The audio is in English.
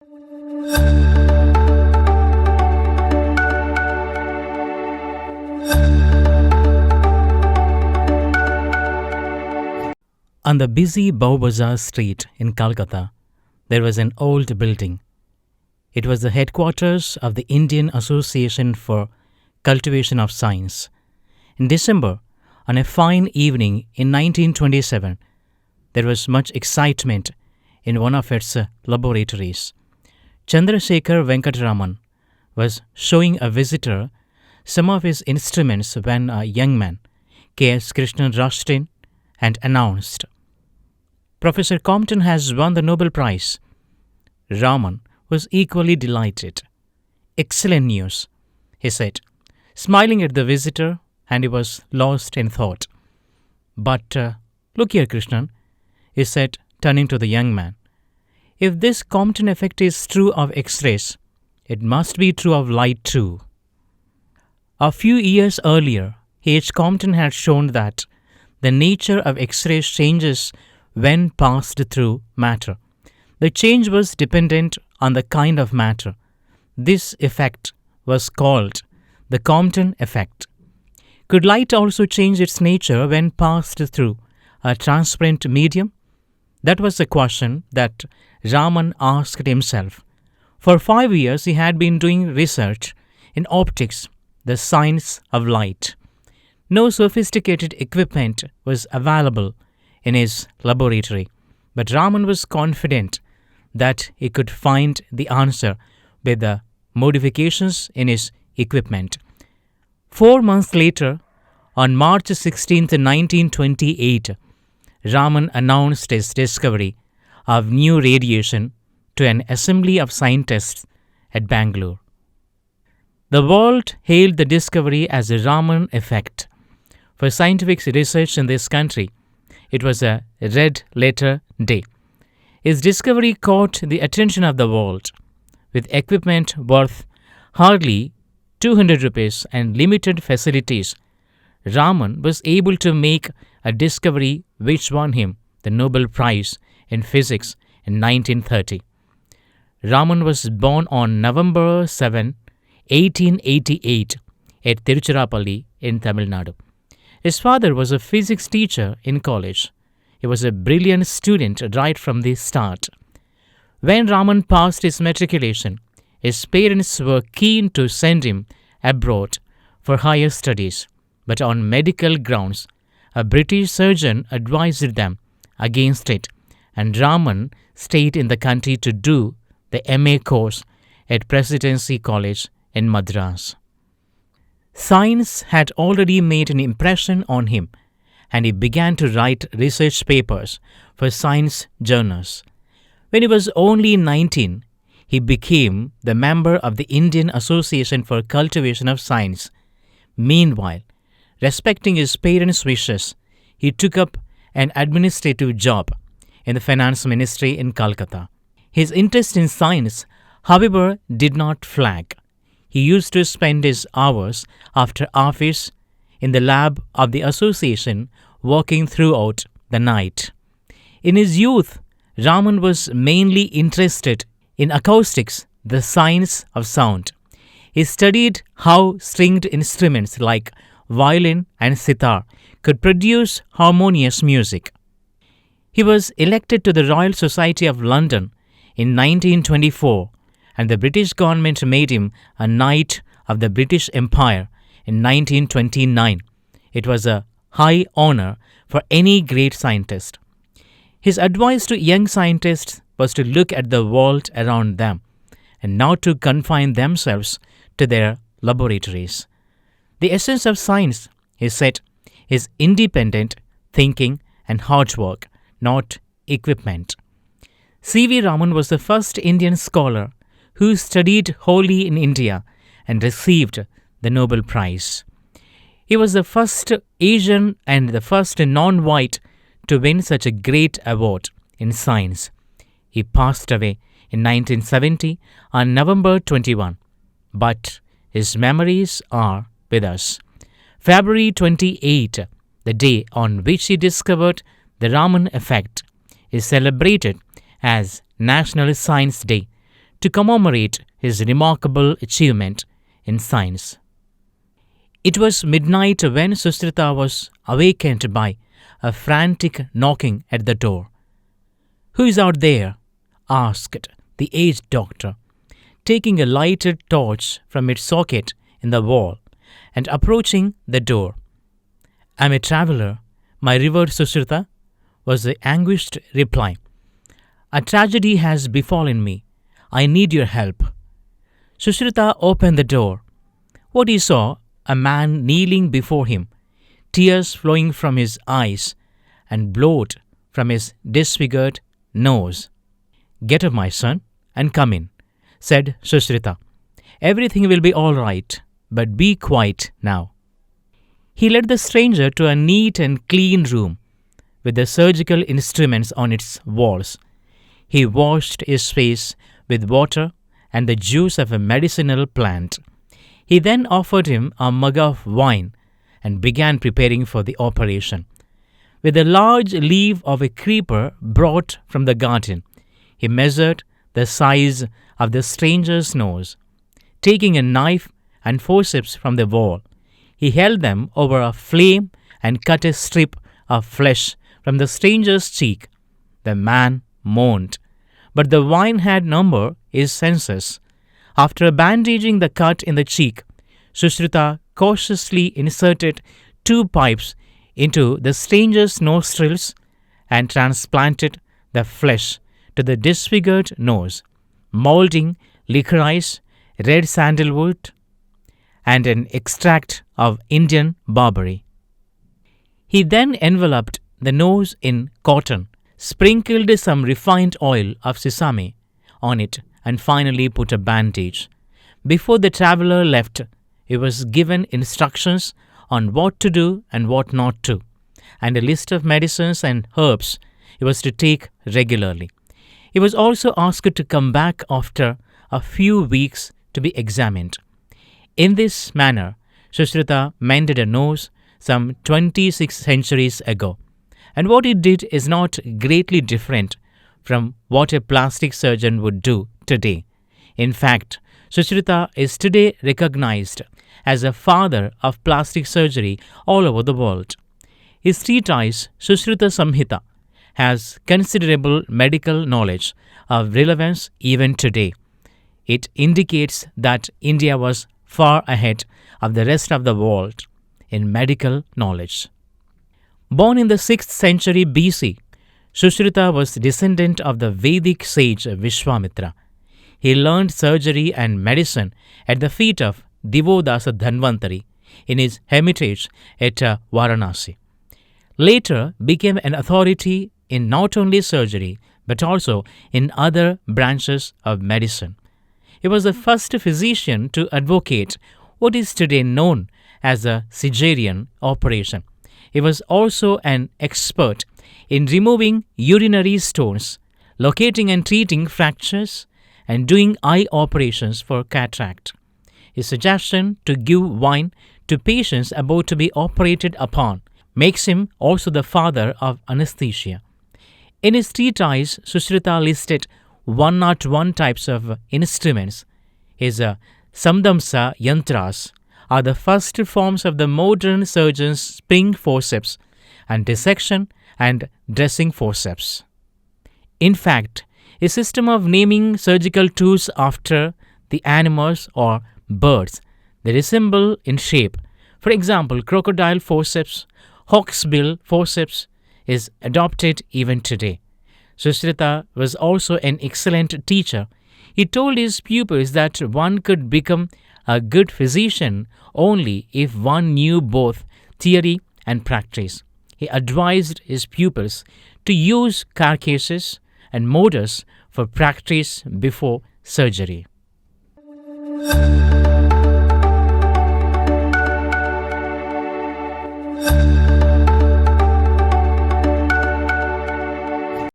On the busy Bazaar street in Calcutta, there was an old building. It was the headquarters of the Indian Association for Cultivation of Science. In December, on a fine evening in 1927, there was much excitement in one of its laboratories. Chandrasekhar Venkataraman was showing a visitor some of his instruments when a young man, K.S. Krishnan, rushed in and announced, "Professor Compton has won the Nobel Prize." Raman was equally delighted. "Excellent news," he said, smiling at the visitor, and he was lost in thought. "But look here, Krishnan," he said, turning to the young man. "If this Compton effect is true of X-rays, it must be true of light too." A few years earlier, H. Compton had shown that the nature of X-rays changes when passed through matter. The change was dependent on the kind of matter. This effect was called the Compton effect. Could light also change its nature when passed through a transparent medium? That was the question that Raman asked himself. For 5 years he had been doing research in optics, the science of light. No sophisticated equipment was available in his laboratory, but Raman was confident that he could find the answer with the modifications in his equipment. 4 months later, on March 16, 1928, Raman announced his discovery of new radiation to an assembly of scientists at Bangalore. The world hailed the discovery as the Raman effect. For scientific research in this country, it was a red-letter day. His discovery caught the attention of the world. With equipment worth hardly 200 rupees and limited facilities, Raman was able to make a discovery which won him the Nobel Prize in Physics in 1930. Raman was born on November 7, 1888 at Tiruchirappalli in Tamil Nadu. His father was a physics teacher in college. He was a brilliant student right from the start. When Raman passed his matriculation, his parents were keen to send him abroad for higher studies, but on medical grounds, a British surgeon advised them against it, and Raman stayed in the country to do the MA course at Presidency College in Madras. Science had already made an impression on him, and he began to write research papers for science journals. When he was only 19, he became the member of the Indian Association for Cultivation of Science. Meanwhile, respecting his parents' wishes, he took up an administrative job in the finance ministry in Calcutta. His interest in science, however, did not flag. He used to spend his hours after office in the lab of the association, working throughout the night. In his youth, Raman was mainly interested in acoustics, the science of sound. He studied how stringed instruments like violin and sitar could produce harmonious music. He was elected to the Royal Society of London in 1924, and the British government made him a Knight of the British Empire in 1929. It was a high honor for any great scientist. His advice to young scientists was to look at the world around them and not to confine themselves to their laboratories. The essence of science, he said, is independent thinking and hard work, not equipment. C.V. Raman was the first Indian scholar who studied wholly in India and received the Nobel Prize. He was the first Asian and the first non-white to win such a great award in science. He passed away in 1970 on November 21, but his memories are with us. February 28, the day on which he discovered the Raman effect, is celebrated as National Science Day to commemorate his remarkable achievement in science. It was midnight when Sushrita was awakened by a frantic knocking at the door. "Who is out there?" asked the aged doctor, taking a lighted torch from its socket in the wall and approaching the door. "I'm a traveler, my revered Sushrita," was the anguished reply. "A tragedy has befallen me. I need your help." Sushrita opened the door. What he saw, a man kneeling before him, tears flowing from his eyes and blood from his disfigured nose. "Get up, my son, and come in," said Sushrita. "Everything will be all right, but be quiet now." He led the stranger to a neat and clean room with the surgical instruments on its walls. He washed his face with water and the juice of a medicinal plant. He then offered him a mug of wine and began preparing for the operation. With a large leaf of a creeper brought from the garden, he measured the size of the stranger's nose. Taking a knife and forceps from the wall, he held them over a flame and cut a strip of flesh from the stranger's cheek. The man moaned, but the wine had numbed his senses. After bandaging the cut in the cheek, Sushrita cautiously inserted 2 pipes into the stranger's nostrils and transplanted the flesh to the disfigured nose, molding licorice, red sandalwood, and an extract of Indian barberry. He then enveloped the nose in cotton, sprinkled some refined oil of sesame on it, and finally put a bandage. Before the traveler left, he was given instructions on what to do and what not to, and a list of medicines and herbs he was to take regularly. He was also asked to come back after a few weeks to be examined. In this manner, Sushrita mended a nose some 26 centuries ago, and what he did is not greatly different from what a plastic surgeon would do today. In fact, Sushrita is today recognized as a father of plastic surgery all over the world. His treatise, Sushrita Samhita, has considerable medical knowledge of relevance even today. It indicates that India was far ahead of the rest of the world in medical knowledge. Born in the 6th century BC, Sushrita was descendant of the Vedic sage Vishwamitra. He learned surgery and medicine at the feet of Divodasa Dhanvantari in his hermitage at Varanasi. Later became an authority in not only surgery but also in other branches of medicine. He was the first physician to advocate what is today known as a cesarean operation. He was also an expert in removing urinary stones, locating and treating fractures, and doing eye operations for cataract. His suggestion to give wine to patients about to be operated upon makes him also the father of anesthesia. In his treatise, Sushrita listed 101 types of instruments. His Samdamsa yantras are the first forms of the modern surgeon's spring forceps and dissection and dressing forceps. In fact, a system of naming surgical tools after the animals or birds they resemble in shape, for example, crocodile forceps, hawksbill forceps, is adopted even today. Sushrita was also an excellent teacher. He told his pupils that one could become a good physician only if one knew both theory and practice. He advised his pupils to use carcasses and mortars for practice before surgery.